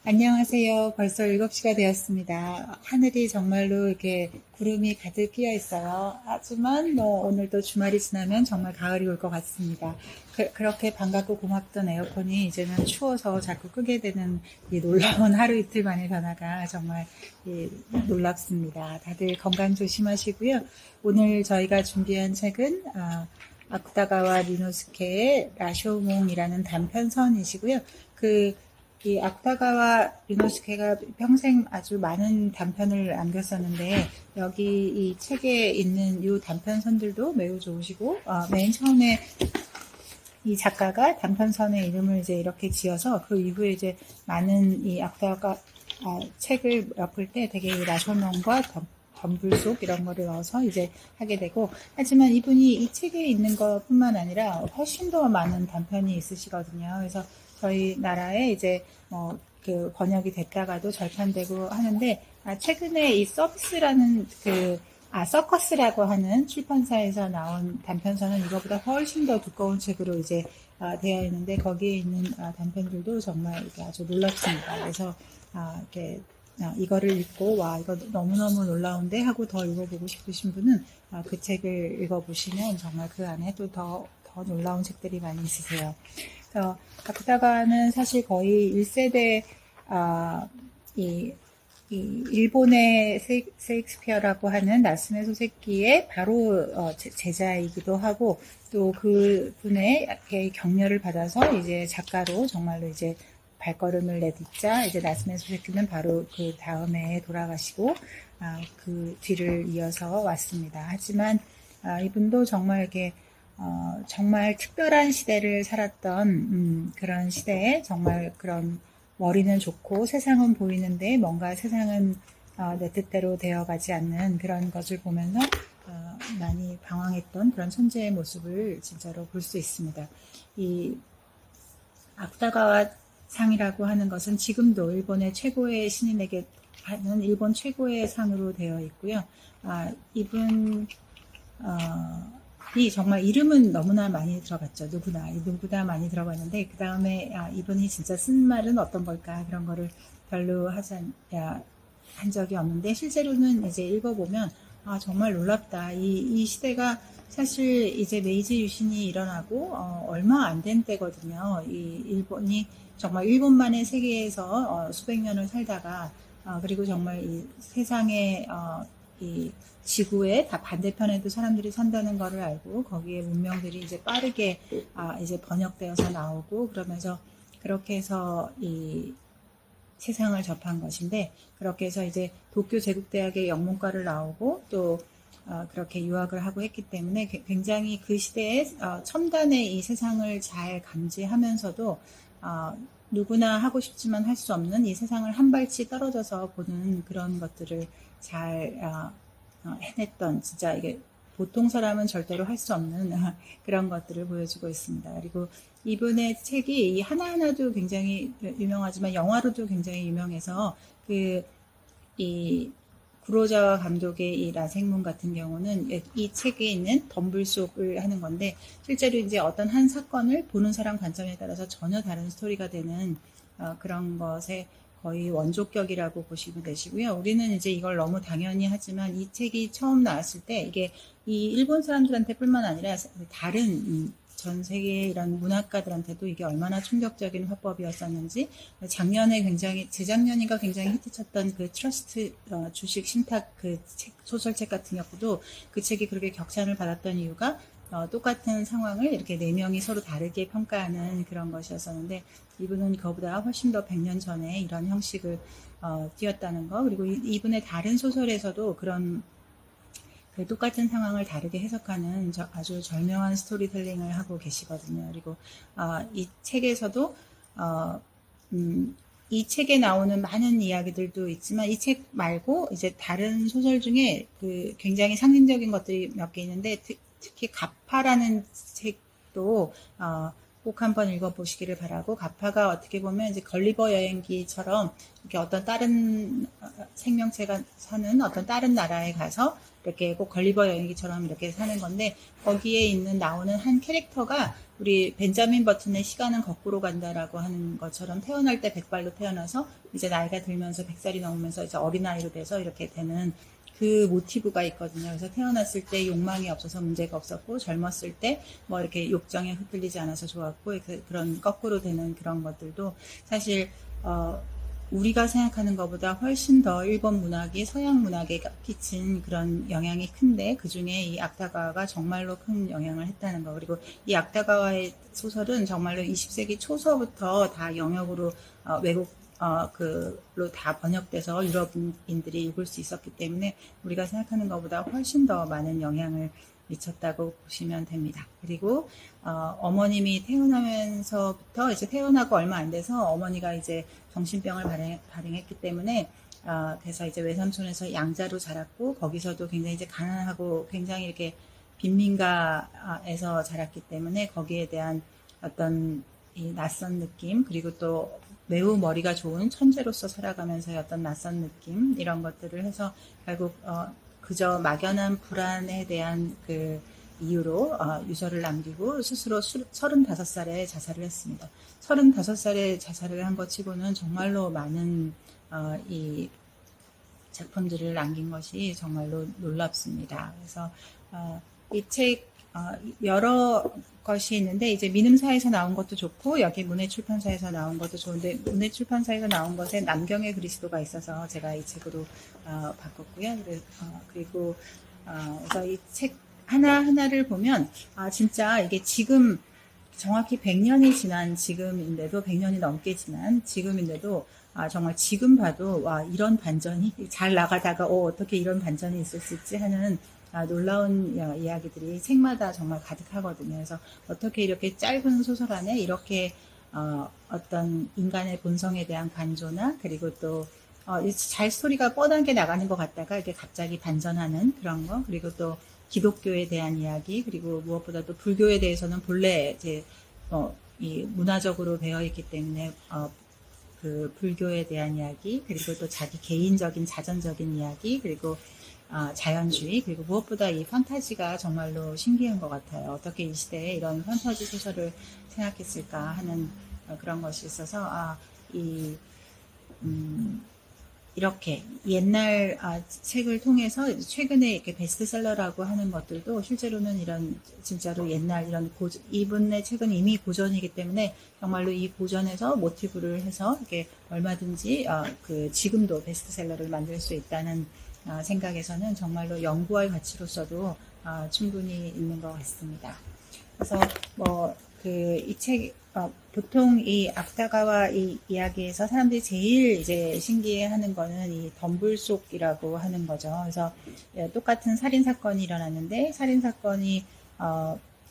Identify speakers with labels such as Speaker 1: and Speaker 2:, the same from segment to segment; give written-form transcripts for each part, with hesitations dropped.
Speaker 1: 안녕하세요. 벌써 7시가 되었습니다. 하늘이 정말로 이렇게 구름이 가득 끼어 있어요. 하지만 오늘도 주말이 지나면 정말 가을이 올 것 같습니다. 그렇게 반갑고 고맙던 에어컨이 이제는 추워서 자꾸 끄게 되는 이 놀라운 하루 이틀 만의 변화가 정말 놀랍습니다. 다들 건강 조심하시고요. 오늘 저희가 준비한 책은 아쿠타가와 리노스케의 라쇼몽이라는 단편선이시고요. 이 아쿠타가와 리노스케가 평생 아주 많은 단편을 남겼었는데 여기 이 책에 있는 이 단편선들도 매우 좋으시고 맨 처음에 이 작가가 단편선의 이름을 이제 이렇게 지어서 그 이후에 이제 많은 이 아쿠타가 책을 엮을 때 되게 이 라쇼몽과 덤불속 이런 거를 넣어서 이제 하게 되고, 하지만 이분이 이 책에 있는 것뿐만 아니라 훨씬 더 많은 단편이 있으시거든요. 그래서 저희 나라에 이제 그 번역이 됐다가도 절판되고 하는데, 최근에 이 서비스라는 서커스라고 하는 출판사에서 나온 단편서는 이거보다 훨씬 더 두꺼운 책으로 이제 되어 있는데, 거기에 있는 단편들도 정말 아주 놀랍습니다. 그래서 이렇게 이거를 읽고 이거 너무너무 놀라운데 하고 더 읽어보고 싶으신 분은 그 책을 읽어보시면 정말 그 안에 또 더 놀라운 책들이 많이 있으세요. 아쿠타가는 사실 거의 1세대 이 일본의 세익스피어라고 하는 나스메 소세키의 바로 제자이기도 하고, 또 그분의 격려를 받아서 이제 작가로 정말로 이제 발걸음을 내딛자 이제 나스메 소세키는 바로 그 다음에 돌아가시고 그 뒤를 이어서 왔습니다. 하지만 이분도 정말 이렇게 정말 특별한 시대를 살았던 그런 시대에 정말 그런 머리는 좋고 세상은 보이는데 뭔가 세상은 내 뜻대로 되어가지 않는 그런 것을 보면서 많이 방황했던 그런 천재의 모습을 진짜로 볼 수 있습니다. 이 아쿠타가와 상이라고 하는 것은 지금도 일본의 최고의 신인에게 하는 일본 최고의 상으로 되어 있고요. 이분 이 정말 이름은 너무나 많이 들어봤죠. 누구나 많이 들어봤는데, 그 다음에 이분이 진짜 쓴 말은 어떤 걸까, 그런 거를 별로 한 적이 없는데, 실제로는 이제 읽어보면 정말 놀랍다. 이 시대가 사실 이제 메이지 유신이 일어나고 얼마 안 된 때거든요. 이 일본이 정말 일본만의 세계에서 수백 년을 살다가 그리고 정말 이 세상에 이 지구의 다 반대편에도 사람들이 산다는 것을 알고, 거기에 문명들이 이제 빠르게 이제 번역되어서 나오고, 그러면서 그렇게 해서 이 세상을 접한 것인데, 그렇게 해서 이제 도쿄 제국대학의 영문과를 나오고 또 그렇게 유학을 하고 했기 때문에 굉장히 그 시대에 첨단의 이 세상을 잘 감지하면서도 누구나 하고 싶지만 할 수 없는 이 세상을 한 발치 떨어져서 보는 그런 것들을 잘 해냈던, 진짜 이게 보통 사람은 절대로 할 수 없는 그런 것들을 보여주고 있습니다. 그리고 이분의 책이 이 하나하나도 굉장히 유명하지만 영화로도 굉장히 유명해서 이 구로자와 감독의 이 라생문 같은 경우는 이 책에 있는 덤불속을 하는 건데, 실제로 이제 어떤 한 사건을 보는 사람 관점에 따라서 전혀 다른 스토리가 되는 그런 것에 거의 원조격이라고 보시면 되시고요. 우리는 이제 이걸 너무 당연히 하지만 이 책이 처음 나왔을 때 이게 이 일본 사람들한테 뿐만 아니라 다른 전 세계 이런 문학가들한테도 이게 얼마나 충격적인 화법이었었는지, 재작년인가 굉장히 히트쳤던 그 트러스트 주식 신탁 그 소설책 같은 경우도 그 책이 그렇게 격찬을 받았던 이유가 똑같은 상황을 이렇게 4명이 서로 다르게 평가하는 그런 것이었었는데, 이분은 그거보다 훨씬 더 100년 전에 이런 형식을 띄웠다는 거, 그리고 이분의 다른 소설에서도 그런 똑같은 상황을 다르게 해석하는 아주 절묘한 스토리텔링을 하고 계시거든요. 그리고 이 책에서도 이 책에 나오는 많은 이야기들도 있지만, 이 책 말고 이제 다른 소설 중에 굉장히 상징적인 것들이 몇 개 있는데, 특히 가파라는 책도 꼭 한번 읽어보시기를 바라고, 가파가 어떻게 보면 이제 걸리버 여행기처럼 이렇게 어떤 다른 생명체가 사는 어떤 다른 나라에 가서 이렇게 꼭 걸리버 여행기처럼 이렇게 사는 건데, 거기에 있는 나오는 한 캐릭터가 우리 벤자민 버튼의 시간은 거꾸로 간다라고 하는 것처럼 태어날 때 100발로 태어나서 이제 나이가 들면서 100살이 넘으면서 이제 어린아이로 돼서 이렇게 되는 그 모티브가 있거든요. 그래서 태어났을 때 욕망이 없어서 문제가 없었고, 젊었을 때 뭐 이렇게 욕정에 휩쓸리지 않아서 좋았고, 그런 거꾸로 되는 그런 것들도 사실 우리가 생각하는 것보다 훨씬 더 일본 문학이 서양 문학에 끼친 그런 영향이 큰데, 그 중에 이 악다가와가 정말로 큰 영향을 했다는 거. 그리고 이 악다가와의 소설은 정말로 20세기 초서부터 다 영역으로 외국 그로 다 번역돼서 유럽인들이 읽을 수 있었기 때문에 우리가 생각하는 것보다 훨씬 더 많은 영향을 미쳤다고 보시면 됩니다. 그리고 어머님이 태어나면서부터 이제 태어나고 얼마 안 돼서 어머니가 이제 정신병을 발행했기 때문에 그래서 이제 외삼촌에서 양자로 자랐고, 거기서도 굉장히 이제 가난하고 굉장히 이렇게 빈민가에서 자랐기 때문에 거기에 대한 어떤 이 낯선 느낌, 그리고 또 매우 머리가 좋은 천재로서 살아가면서의 어떤 낯선 느낌, 이런 것들을 해서 결국 그저 막연한 불안에 대한 그 이유로 유서를 남기고 스스로 35살에 자살을 했습니다. 35살에 자살을 한 것 치고는 정말로 많은 이 작품들을 남긴 것이 정말로 놀랍습니다. 그래서 이 책 여러 것이 있는데, 이제 민음사에서 나온 것도 좋고 여기 문해출판사에서 나온 것도 좋은데, 문해출판사에서 나온 것에 남경의 그리스도가 있어서 제가 이 책으로 바꿨고요. 그리고 그래서 이 책 하나하나를 보면 진짜 이게 지금 정확히 100년이 지난 지금인데도, 100년이 넘게 지난 지금인데도 정말 지금 봐도 와, 이런 반전이 잘 나가다가 어떻게 이런 반전이 있을 수 있지 하는 놀라운 이야기들이 책마다 정말 가득하거든요. 그래서 어떻게 이렇게 짧은 소설 안에 이렇게 어떤 인간의 본성에 대한 관조나, 그리고 또 잘 스토리가 뻗어게 나가는 것 같다가 이렇게 갑자기 반전하는 그런 거, 그리고 또 기독교에 대한 이야기, 그리고 무엇보다도 불교에 대해서는 본래 이제 이 문화적으로 배어 있기 때문에 그 불교에 대한 이야기, 그리고 또 자기 개인적인 자전적인 이야기, 그리고 자연주의, 그리고 무엇보다 이 판타지가 정말로 신기한 것 같아요. 어떻게 이 시대에 이런 판타지 소설을 생각했을까 하는 그런 것이 있어서 이렇게 옛날 책을 통해서 최근에 이렇게 베스트셀러라고 하는 것들도 실제로는 이런 진짜로 옛날 이런 이분의 책은 이미 고전이기 때문에 정말로 이 고전에서 모티브를 해서 이렇게 얼마든지 그 지금도 베스트셀러를 만들 수 있다는 생각에서는 정말로 연구할 가치로서도 충분히 있는 것 같습니다. 그래서 이 책 보통 이 악다가와 이 이야기에서 사람들이 제일 이제 신기해하는 거는 이 덤불 속이라고 하는 거죠. 그래서 똑같은 살인 사건이 일어났는데, 살인 사건이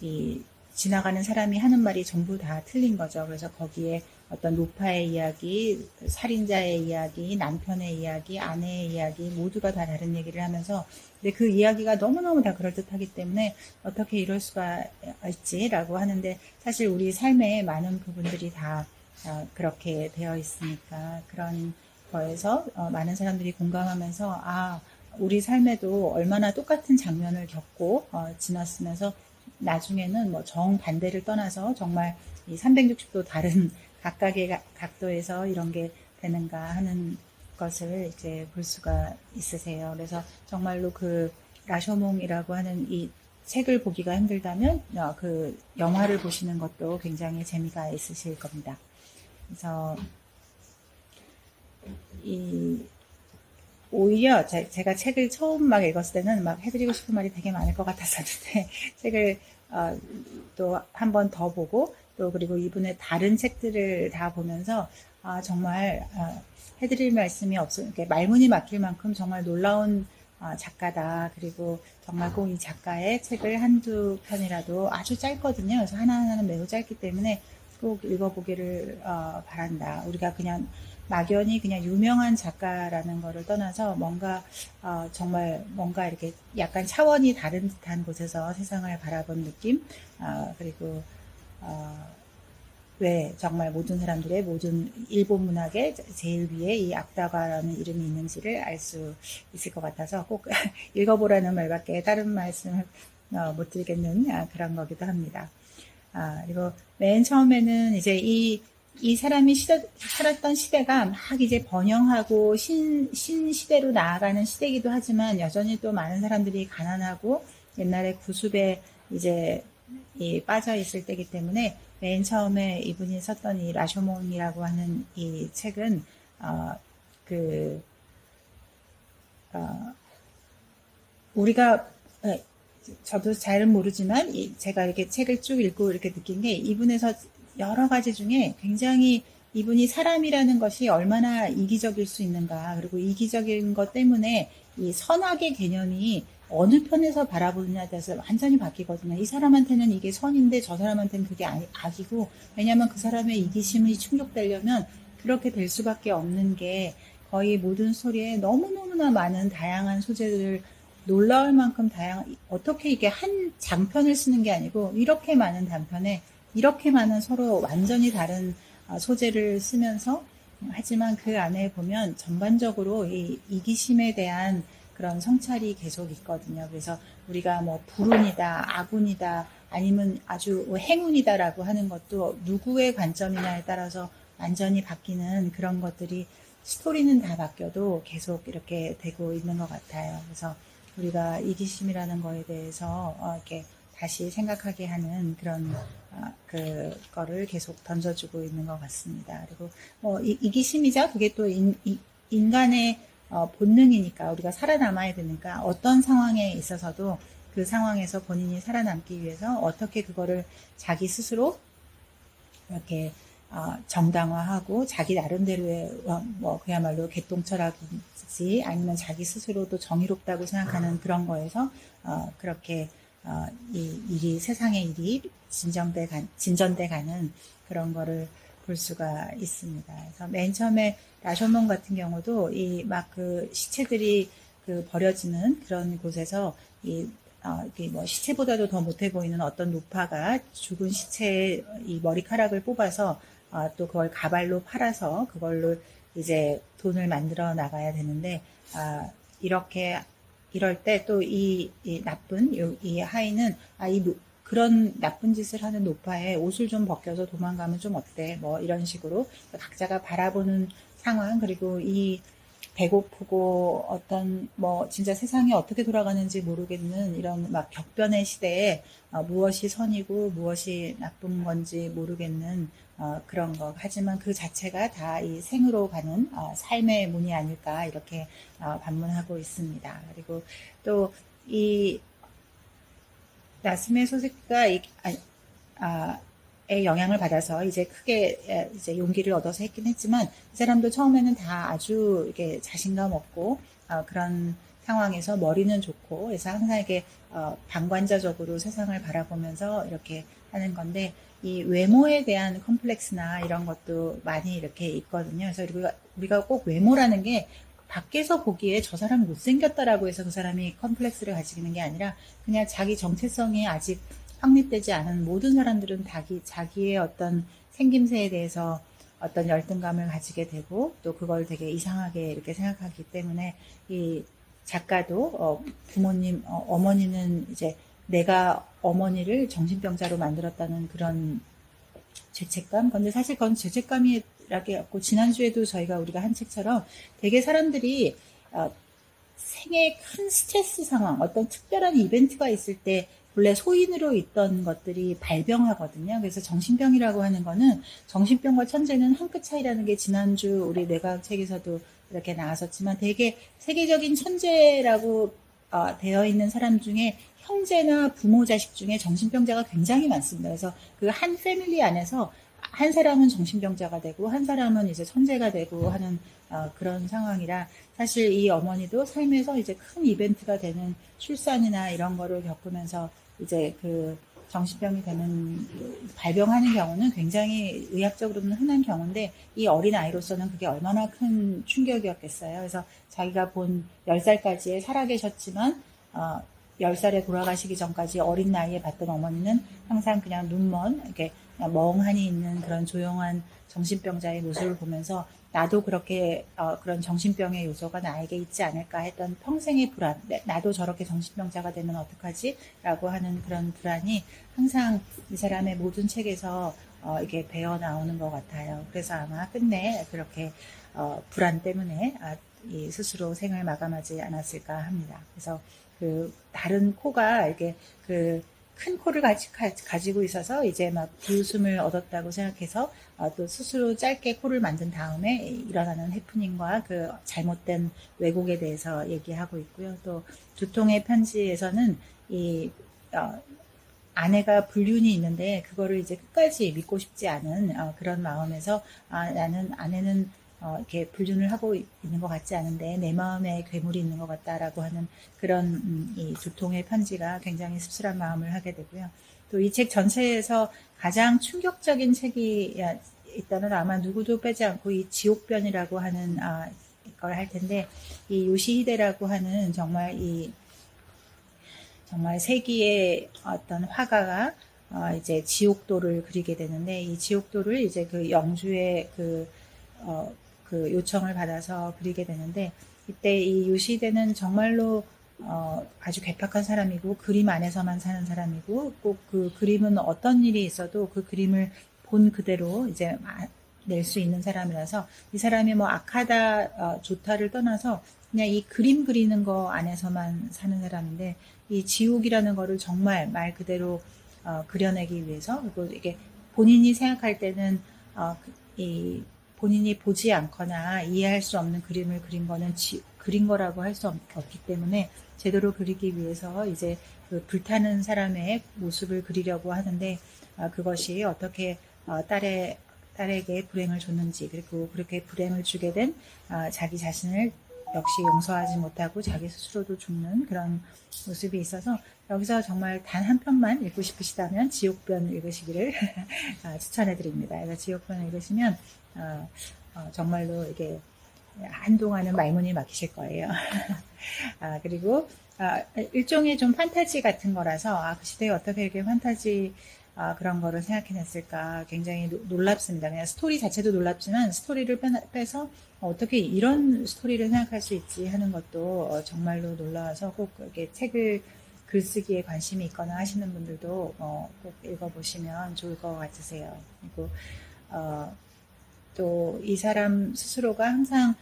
Speaker 1: 이 지나가는 사람이 하는 말이 전부 다 틀린 거죠. 그래서 거기에 어떤 노파의 이야기, 살인자의 이야기, 남편의 이야기, 아내의 이야기 모두가 다 다른 얘기를 하면서, 근데 그 이야기가 너무너무 다 그럴듯하기 때문에 어떻게 이럴 수가 있지라고 하는데, 사실 우리 삶의 많은 부분들이 다 그렇게 되어 있으니까 그런 거에서 많은 사람들이 공감하면서 우리 삶에도 얼마나 똑같은 장면을 겪고 지났으면서 나중에는 뭐 정반대를 떠나서 정말 이 360도 다른 각각의 각도에서 이런 게 되는가 하는 것을 이제 볼 수가 있으세요. 그래서 정말로 그 라쇼몽이라고 하는 이 책을 보기가 힘들다면 그 영화를 보시는 것도 굉장히 재미가 있으실 겁니다. 그래서 오히려 제가 책을 처음 막 읽었을 때는 막 해드리고 싶은 말이 되게 많을 것 같았었는데, 책을 또 한 번 더 보고, 또 그리고 이분의 다른 책들을 다 보면서 정말 해드릴 말씀이 말문이 막힐 만큼 정말 놀라운 작가다. 그리고 정말 꼭 이 작가의 책을 한두 편이라도, 아주 짧거든요. 그래서 하나하나는 매우 짧기 때문에 꼭 읽어보기를 바란다. 우리가 그냥 막연히 그냥 유명한 작가라는 거를 떠나서 정말 뭔가 이렇게 약간 차원이 다른 듯한 곳에서 세상을 바라본 느낌, 그리고 왜 정말 모든 사람들의 모든 일본 문학의 제일 위에 이 악다바라는 이름이 있는지를 알 수 있을 것 같아서 꼭 읽어보라는 말밖에 다른 말씀을 못 드리겠는 그런 거기도 합니다. 그리고 맨 처음에는 이제 이 사람이 살았던 시대가 막 이제 번영하고 신시대로 나아가는 시대이기도 하지만 여전히 또 많은 사람들이 가난하고 옛날에 구습에 이제 빠져 있을 때이기 때문에 맨 처음에 이분이 썼던 이 라쇼몬이라고 하는 이 책은 우리가 저도 잘은 모르지만 제가 이렇게 책을 쭉 읽고 이렇게 느낀 게 이분에서 여러 가지 중에 굉장히 이분이 사람이라는 것이 얼마나 이기적일 수 있는가, 그리고 이기적인 것 때문에 이 선악의 개념이 어느 편에서 바라보느냐에 따라서 완전히 바뀌거든요. 이 사람한테는 이게 선인데 저 사람한테는 그게 악이고, 왜냐하면 그 사람의 이기심이 충족되려면 그렇게 될 수밖에 없는 게 거의 모든 스토리에 너무너무나 많은 다양한 소재들을 놀라울 만큼 어떻게 이게 한 장편을 쓰는 게 아니고 이렇게 많은 단편에 이렇게 많은 서로 완전히 다른 소재를 쓰면서, 하지만 그 안에 보면 전반적으로 이 이기심에 대한 그런 성찰이 계속 있거든요. 그래서 우리가 뭐 불운이다, 악운이다, 아니면 아주 행운이다라고 하는 것도 누구의 관점이냐에 따라서 완전히 바뀌는 그런 것들이, 스토리는 다 바뀌어도 계속 이렇게 되고 있는 것 같아요. 그래서 우리가 이기심이라는 거에 대해서 이렇게 다시 생각하게 하는 그런 그거를 계속 던져주고 있는 것 같습니다. 그리고 뭐 이기심이자 그게 또 인간의 본능이니까, 우리가 살아남아야 되니까 어떤 상황에 있어서도 그 상황에서 본인이 살아남기 위해서 어떻게 그거를 자기 스스로 이렇게 정당화하고 자기 나름대로의 뭐 그야말로 개똥철학인지 아니면 자기 스스로도 정의롭다고 생각하는 그런 거에서 그렇게 이 일이, 세상의 일이 진전돼 가는 그런 거를 볼 수가 있습니다. 그래서 맨 처음에 라쇼몬 같은 경우도 이 막 그 시체들이 그 버려지는 그런 곳에서 뭐 시체보다도 더 못해 보이는 어떤 노파가 죽은 시체의 이 머리카락을 뽑아서 또 그걸 가발로 팔아서 그걸로 이제 돈을 만들어 나가야 되는데, 이럴 때 또 이 나쁜 이 하인은 그런 나쁜 짓을 하는 노파에 옷을 좀 벗겨서 도망가면 좀 어때? 뭐 이런 식으로 각자가 바라보는 상황, 그리고 이 배고프고 어떤 뭐 진짜 세상이 어떻게 돌아가는지 모르겠는 이런 막 격변의 시대에 무엇이 선이고 무엇이 나쁜 건지 모르겠는 그런 거. 하지만 그 자체가 다 이 생으로 가는 삶의 문이 아닐까, 이렇게 반문하고 있습니다. 그리고 또 이 나스메 소세가 의 영향을 받아서 이제 크게 이제 용기를 얻어서 했긴 했지만, 이 사람도 처음에는 다 아주 이렇게 자신감 없고 그런 상황에서 머리는 좋고, 그래서 항상 이렇게 방관자적으로 세상을 바라보면서 이렇게 하는 건데, 이 외모에 대한 컴플렉스나 이런 것도 많이 이렇게 있거든요. 그래서 우리가 꼭 외모라는 게 밖에서 보기에 저 사람 못생겼다라고 해서 그 사람이 컴플렉스를 가지는 게 아니라, 그냥 자기 정체성이 아직 확립되지 않은 모든 사람들은 자기의 어떤 생김새에 대해서 어떤 열등감을 가지게 되고, 또 그걸 되게 이상하게 이렇게 생각하기 때문에 이 작가도 부모님, 어머니는 이제 내가 어머니를 정신병자로 만들었다는 그런 죄책감. 근데 사실 그건 죄책감이라게 없고, 지난주에도 우리가 한 책처럼 되게 사람들이 생애 큰 스트레스 상황, 어떤 특별한 이벤트가 있을 때 본래 소인으로 있던 것들이 발병하거든요. 그래서 정신병이라고 하는 거는, 정신병과 천재는 한 끗 차이라는 게 지난주 우리 뇌과학 책에서도 이렇게 나왔었지만, 되게 세계적인 천재라고 되어 있는 사람 중에 형제나 부모 자식 중에 정신병자가 굉장히 많습니다. 그래서 그 한 패밀리 안에서 한 사람은 정신병자가 되고 한 사람은 이제 천재가 되고 하는 그런 상황이라, 사실 이 어머니도 삶에서 이제 큰 이벤트가 되는 출산이나 이런 거를 겪으면서 이제 그 정신병이 발병하는 경우는 굉장히 의학적으로는 흔한 경우인데, 이 어린 아이로서는 그게 얼마나 큰 충격이었겠어요. 그래서 자기가 본 10살까지 살아계셨지만 10살에 돌아가시기 전까지 어린 나이에 봤던 어머니는 항상 그냥 눈먼, 이렇게 멍하니 있는 그런 조용한 정신병자의 모습을 보면서 나도 그렇게 그런 정신병의 요소가 나에게 있지 않을까 했던 평생의 불안, 나도 저렇게 정신병자가 되면 어떡하지? 라고 하는 그런 불안이 항상 이 사람의 모든 책에서 이게 배어 나오는 것 같아요. 그래서 아마 끝내 그렇게 불안 때문에 이 스스로 생을 마감하지 않았을까 합니다. 그래서 그 다른 코가 이렇게 그 큰 코를 가지고 있어서 이제 막 비웃음을 얻었다고 생각해서 또 스스로 짧게 코를 만든 다음에 일어나는 해프닝과 그 잘못된 왜곡에 대해서 얘기하고 있고요. 또 두통의 편지에서는 이 아내가 불륜이 있는데 그거를 이제 끝까지 믿고 싶지 않은 그런 마음에서 나는 아내는 이렇게 불륜을 하고 있는 것 같지 않은데 내 마음에 괴물이 있는 것 같다라고 하는 그런 이 두통의 편지가 굉장히 씁쓸한 마음을 하게 되고요. 또 이 책 전체에서 가장 충격적인 책이 있다면 아마 누구도 빼지 않고 이 지옥변이라고 하는 걸 할 텐데 이 요시히데라고 하는 정말 세기의 어떤 화가가 이제 지옥도를 그리게 되는데 이 지옥도를 이제 그 영주의 그 요청을 받아서 그리게 되는데 이때 이 요시히데는 정말로 아주 괴팍한 사람이고 그림 안에서만 사는 사람이고 꼭 그 그림은 어떤 일이 있어도 그 그림을 본 그대로 이제 낼 수 있는 사람이라서 이 사람이 뭐 악하다 좋다를 떠나서 그냥 이 그림 그리는 거 안에서만 사는 사람인데 이 지옥이라는 거를 정말 말 그대로 그려내기 위해서 그리고 이게 본인이 생각할 때는 이 본인이 보지 않거나 이해할 수 없는 그림을 그린 거는 그린 거라고 할 수 없기 때문에 제대로 그리기 위해서 이제 그 불타는 사람의 모습을 그리려고 하는데 그것이 어떻게 딸에게 불행을 줬는지 그리고 그렇게 불행을 주게 된 자기 자신을 역시 용서하지 못하고 자기 스스로도 죽는 그런 모습이 있어서 여기서 정말 단 한 편만 읽고 싶으시다면 지옥변 읽으시기를 추천해 드립니다. 그래서 지옥변 읽으시면 정말로 이게 한동안은 말문이 막히실 거예요. 그리고 일종의 좀 판타지 같은 거라서 그 시대에 어떻게 이렇게 판타지 그런 거를 생각해냈을까 굉장히 놀랍습니다. 그냥 스토리 자체도 놀랍지만 스토리를 빼서 어떻게 이런 스토리를 생각할 수 있지 하는 것도 정말로 놀라워서 꼭 이렇게 책을 글쓰기에 관심이 있거나 하시는 분들도 꼭 읽어보시면 좋을 것 같으세요. 그리고 또 이 사람 스스로가 항상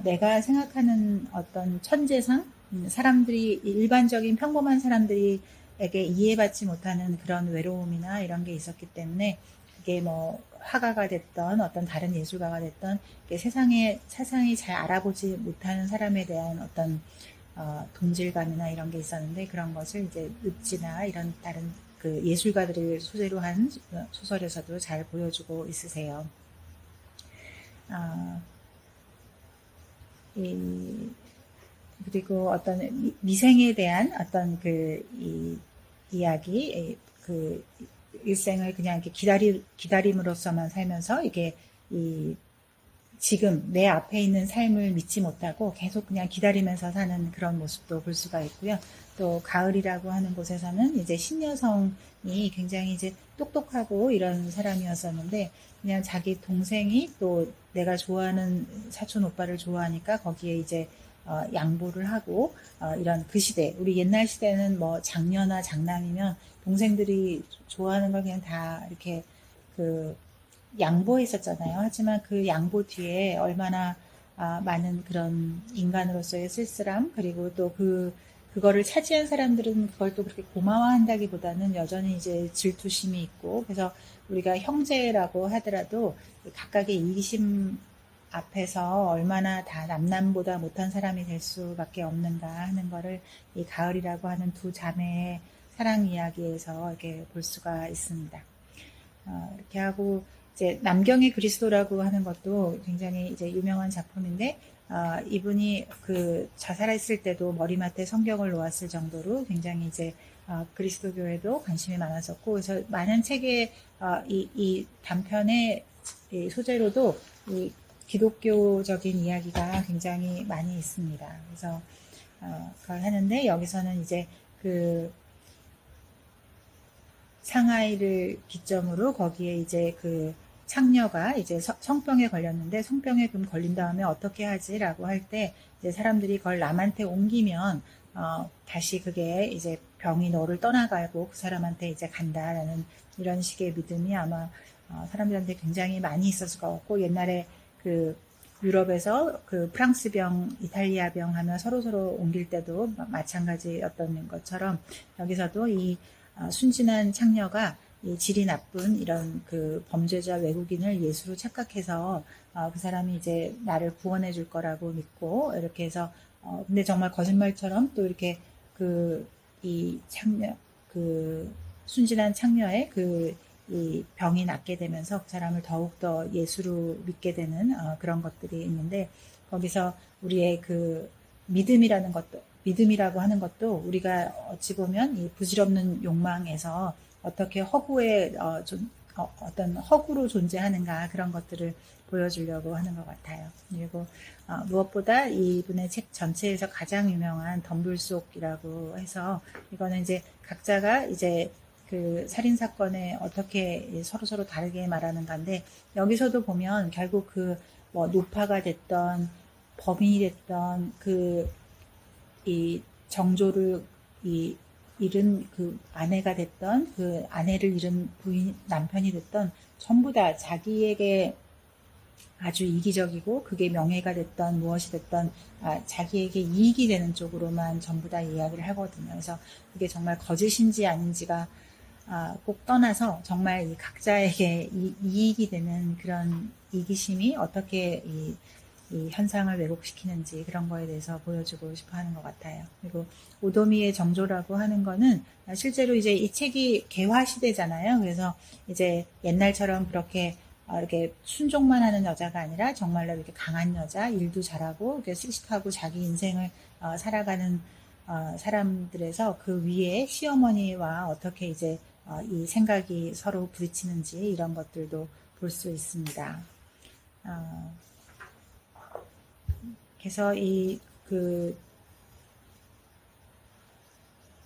Speaker 1: 내가 생각하는 어떤 천재상 사람들이 일반적인 평범한 사람들에게 이해받지 못하는 그런 외로움이나 이런 게 있었기 때문에 이게 뭐 화가가 됐던 어떤 다른 예술가가 됐던 세상이 잘 알아보지 못하는 사람에 대한 어떤 동질감이나 이런 게 있었는데 그런 것을 이제 읍지나 이런 다른 그 예술가들을 소재로 한 소설에서도 잘 보여주고 있으세요. 그리고 어떤 미생에 대한 어떤 이 이야기, 그 일생을 그냥 이렇게 기다림으로써만 살면서 이게 지금 내 앞에 있는 삶을 믿지 못하고 계속 그냥 기다리면서 사는 그런 모습도 볼 수가 있고요. 또 가을이라고 하는 곳에서는 이제 신여성이 굉장히 이제 똑똑하고 이런 사람이었었는데 그냥 자기 동생이 또 내가 좋아하는 사촌 오빠를 좋아하니까 거기에 이제 양보를 하고 이런 그 시대 우리 옛날 시대는 뭐 장녀나 장남이면 동생들이 좋아하는 걸 그냥 다 이렇게 그 양보했었잖아요. 하지만 그 양보 뒤에 얼마나 많은 그런 인간으로서의 쓸쓸함 그리고 또 그거를 차지한 사람들은 그걸 또 그렇게 고마워한다기보다는 여전히 이제 질투심이 있고 그래서 우리가 형제라고 하더라도 각각의 이기심 앞에서 얼마나 다 남남보다 못한 사람이 될 수밖에 없는가 하는 거를 이 가을이라고 하는 두 자매의 사랑 이야기에서 이렇게 볼 수가 있습니다. 이렇게 하고 이제 남경의 그리스도라고 하는 것도 굉장히 이제 유명한 작품인데 이분이 그 자살했을 때도 머리맡에 성경을 놓았을 정도로 굉장히 이제 그리스도교에도 관심이 많았었고 그래서 많은 책의 이 단편의 이 소재로도 이 기독교적인 이야기가 굉장히 많이 있습니다. 그래서 그걸 하는데 여기서는 이제 상하이를 기점으로 거기에 이제 그 창녀가 이제 성병에 걸렸는데 성병에 그럼 걸린 다음에 어떻게 하지라고 할 때 이제 사람들이 그걸 남한테 옮기면 다시 그게 이제 병이 너를 떠나가고 그 사람한테 이제 간다라는 이런 식의 믿음이 아마 사람들한테 굉장히 많이 있었을 것 같고 옛날에 그 유럽에서 그 프랑스 병, 이탈리아 병 하면 서로서로 옮길 때도 마찬가지였던 것처럼 여기서도 이 순진한 창녀가 이 질이 나쁜 이런 그 범죄자 외국인을 예수로 착각해서 그 사람이 이제 나를 구원해 줄 거라고 믿고 이렇게 해서 근데 정말 거짓말처럼 또 이렇게 그 이 창녀 그 순진한 창녀의 그 이 병이 낫게 되면서 그 사람을 더욱더 예수로 믿게 되는 그런 것들이 있는데 거기서 우리의 그 믿음이라는 것도 믿음이라고 하는 것도 우리가 어찌 보면 이 부질없는 욕망에서 어떻게 허구의 어떤 허구로 존재하는가 그런 것들을 보여주려고 하는 것 같아요. 그리고 무엇보다 이분의 책 전체에서 가장 유명한 덤불속이라고 해서 이거는 이제 각자가 이제 그 살인 사건에 어떻게 서로 다르게 말하는 건데 여기서도 보면 결국 그 뭐 노파가 됐던 범인이 됐던 그 이 정조를 잃은 그 아내가 됐던 그 아내를 잃은 부인 남편이 됐던 전부 다 자기에게 아주 이기적이고 그게 명예가 됐던 무엇이 됐던 자기에게 이익이 되는 쪽으로만 전부 다 이야기를 하거든요. 그래서 그게 정말 거짓인지 아닌지가 꼭 떠나서 정말 이 각자에게 이익이 되는 그런 이기심이 어떻게 이 현상을 왜곡시키는지 그런 거에 대해서 보여주고 싶어 하는 것 같아요. 그리고 오도미의 정조라고 하는 거는 실제로 이제 이 책이 개화 시대잖아요. 그래서 이제 옛날처럼 그렇게 이렇게 순종만 하는 여자가 아니라 정말로 이렇게 강한 여자, 일도 잘하고 이렇게 씩씩하고 자기 인생을 살아가는 사람들에서 그 위에 시어머니와 어떻게 이제 이 생각이 서로 부딪히는지 이런 것들도 볼 수 있습니다. 그래서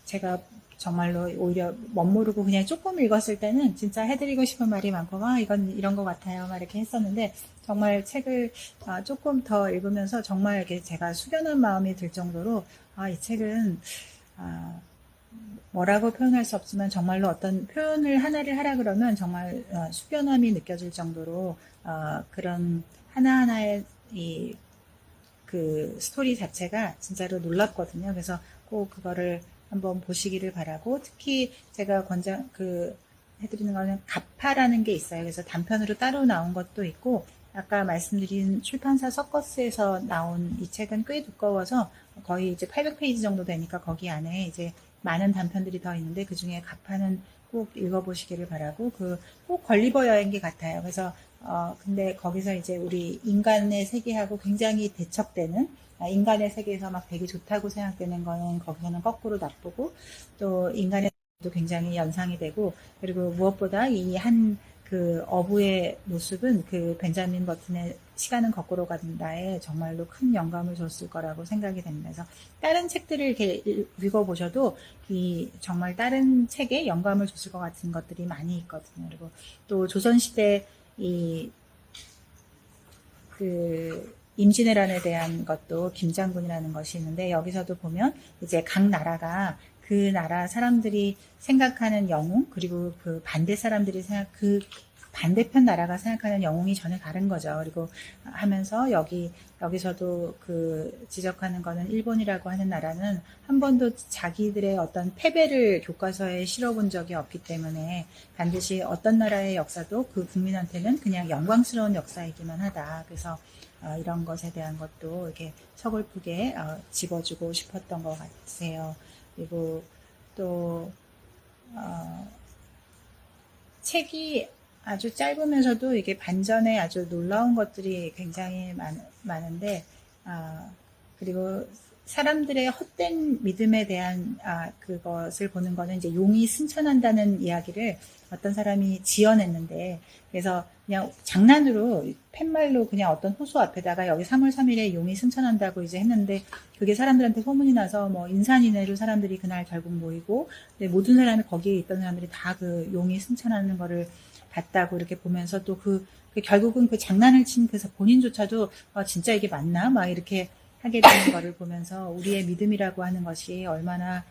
Speaker 1: 제가 정말로 오히려 멋모르고 그냥 조금 읽었을 때는 진짜 해드리고 싶은 말이 많고, 이건 이런 것 같아요. 막 이렇게 했었는데, 정말 책을 조금 더 읽으면서 정말 이렇게 제가 숙연한 마음이 들 정도로, 이 책은, 뭐라고 표현할 수 없지만 정말로 어떤 표현을 하나를 하라 그러면 정말 숙연함이 느껴질 정도로 그런 하나하나의 그 스토리 자체가 진짜로 놀랍거든요. 그래서 꼭 그거를 한번 보시기를 바라고 특히 제가 해드리는 거는 가파라는 게 있어요. 그래서 단편으로 따로 나온 것도 있고 아까 말씀드린 출판사 서커스에서 나온 이 책은 꽤 두꺼워서 거의 이제 800페이지 정도 되니까 거기 안에 이제 많은 단편들이 더 있는데 그 중에 가파는 꼭 읽어보시기를 바라고 꼭 걸리버 여행기 같아요. 그래서 근데 거기서 이제 우리 인간의 세계하고 굉장히 대척되는 인간의 세계에서 막 되게 좋다고 생각되는 거는 거기서는 거꾸로 나쁘고 또 인간의 세계도 굉장히 연상이 되고 그리고 무엇보다 이 그 어부의 모습은 그 벤자민 버튼의 시간은 거꾸로 간다에 정말로 큰 영감을 줬을 거라고 생각이 됩니다. 그래서 다른 책들을 이렇게 읽어보셔도 정말 다른 책에 영감을 줬을 것 같은 것들이 많이 있거든요. 그리고 또 조선시대 임진왜란에 대한 것도 김장군이라는 것이 있는데 여기서도 보면 이제 각 나라가 그 나라 사람들이 생각하는 영웅 그리고 그 반대 사람들이 그 반대편 나라가 생각하는 영웅이 전혀 다른 거죠. 그리고 하면서 여기서도 지적하는 거는 일본이라고 하는 나라는 한 번도 자기들의 어떤 패배를 교과서에 실어본 적이 없기 때문에 반드시 어떤 나라의 역사도 그 국민한테는 그냥 영광스러운 역사이기만 하다. 그래서 이런 것에 대한 것도 이렇게 서글프게 집어주고 싶었던 것 같으세요. 그리고 또 책이 아주 짧으면서도 이게 반전에 아주 놀라운 것들이 굉장히 많은데 그리고 사람들의 헛된 믿음에 대한 그것을 보는 거는 이제 용이 승천한다는 이야기를 어떤 사람이 지어냈는데, 그래서 그냥 장난으로 팻말로 그냥 어떤 호수 앞에다가 여기 3월 3일에 용이 승천한다고 이제 했는데, 그게 사람들한테 소문이 나서 뭐 인산인해로 사람들이 그날 결국 모이고, 근데 모든 사람이 거기에 있던 사람들이 다 그 용이 승천하는 거를 봤다고 이렇게 보면서 또 결국은 그 장난을 친 그 본인조차도 진짜 이게 맞나? 막 이렇게 하게 되는 거를 보면서 우리의 믿음이라고 하는 것이 얼마나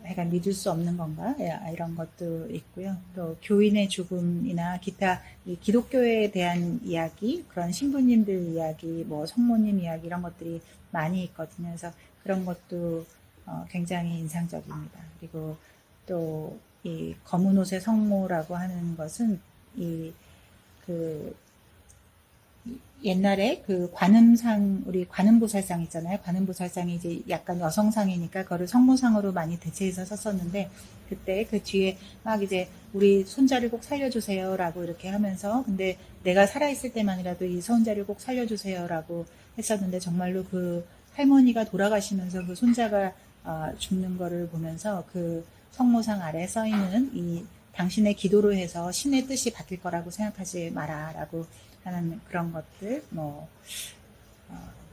Speaker 1: 약간 믿을 수 없는 건가? 이런 것도 있고요. 또 교인의 죽음이나 기타 이 기독교에 대한 이야기, 그런 신부님들 이야기, 뭐 성모님 이야기 이런 것들이 많이 있거든요. 그래서 그런 것도 굉장히 인상적입니다. 그리고 또 이 검은 옷의 성모라고 하는 것은 옛날에 그 관음상, 우리 관음보살상 있잖아요. 관음보살상이 이제 약간 여성상이니까 그거를 성모상으로 많이 대체해서 썼었는데, 그때 그 뒤에 막 이제 우리 손자를 꼭 살려주세요라고 이렇게 하면서, 근데 내가 살아있을 때만이라도 이 손자를 꼭 살려주세요라고 했었는데, 정말로 그 할머니가 돌아가시면서 그 손자가 죽는 거를 보면서 그 성모상 아래 써 있는 이 당신의 기도로 해서 신의 뜻이 바뀔 거라고 생각하지 마라라고 하는 그런 것들,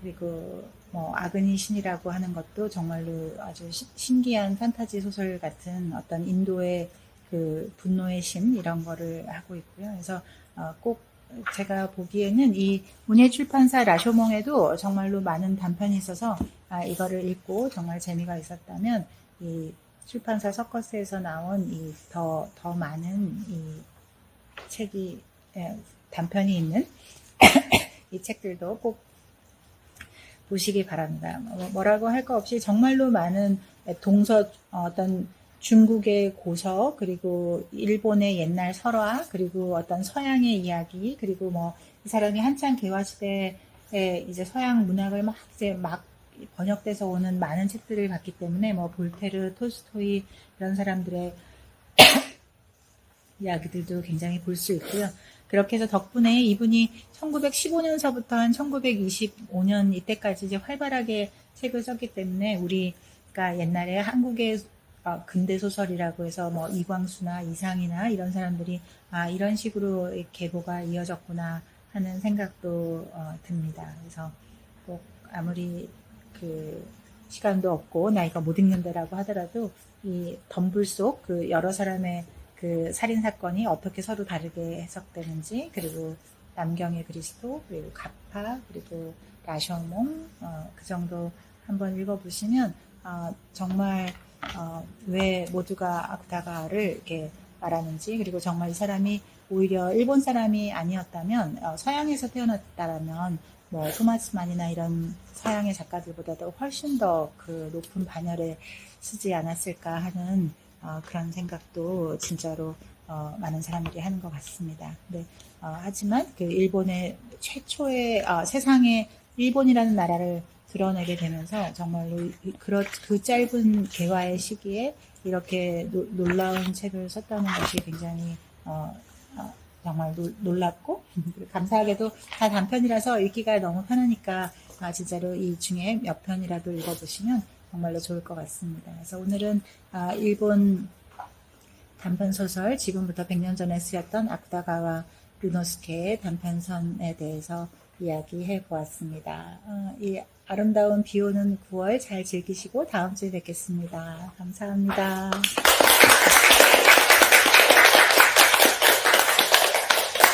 Speaker 1: 그리고 아그니 신이라고 하는 것도 정말로 아주 신기한 판타지 소설 같은 어떤 인도의 그 분노의 신 이런 거를 하고 있고요. 그래서 꼭 제가 보기에는 이 문예출판사 라쇼몽에도 정말로 많은 단편이 있어서 이거를 읽고 정말 재미가 있었다면 이 출판사 서커스에서 나온 이 더 많은 이 책이 단편이 있는 이 책들도 꼭 보시기 바랍니다. 뭐라고 할 거 없이 정말로 많은 동서, 어떤 중국의 고서, 그리고 일본의 옛날 설화, 그리고 어떤 서양의 이야기, 그리고 이 사람이 한창 개화시대에 이제 서양 문학을 막 번역돼서 오는 많은 책들을 봤기 때문에 볼테르, 톨스토이 이런 사람들의 이야기들도 굉장히 볼 수 있고요. 그렇게 해서 덕분에 이분이 1915년서부터 한 1925년 이때까지 이제 활발하게 책을 썼기 때문에 우리가 옛날에 한국의 근대 소설이라고 해서 이광수나 이상이나 이런 사람들이 이런 식으로 계보가 이어졌구나 하는 생각도 듭니다. 그래서 꼭 아무리 그 시간도 없고 나이가 못 읽는다라고 하더라도 이 덤불 속 그 여러 사람의 그 살인 사건이 어떻게 서로 다르게 해석되는지, 그리고 남경의 그리스도, 그리고 가파, 그리고 라쇼몽 그 정도 한번 읽어보시면 정말 왜 모두가 아쿠타가를 이렇게 말하는지, 그리고 정말 이 사람이 오히려 일본 사람이 아니었다면 서양에서 태어났다라면 토마스 만이나 이런 서양의 작가들보다도 훨씬 더 그 높은 반열에 쓰지 않았을까 하는 그런 생각도 진짜로 많은 사람들이 하는 것 같습니다. 근데 하지만 그 일본의 최초의 세상에 일본이라는 나라를 드러내게 되면서 정말로 그 짧은 개화의 시기에 이렇게 놀라운 책을 썼다는 것이 굉장히 정말 놀랍고 감사하게도 다 단편이라서 읽기가 너무 편하니까 진짜로 이 중에 몇 편이라도 읽어보시면 정말로 좋을 것 같습니다. 그래서 오늘은 일본 단편소설 지금부터 100년 전에 쓰였던 아쿠타가와 류노스케의 단편선에 대해서 이야기해 보았습니다. 이 아름다운 비오는 9월 잘 즐기시고 다음 주에 뵙겠습니다. 감사합니다.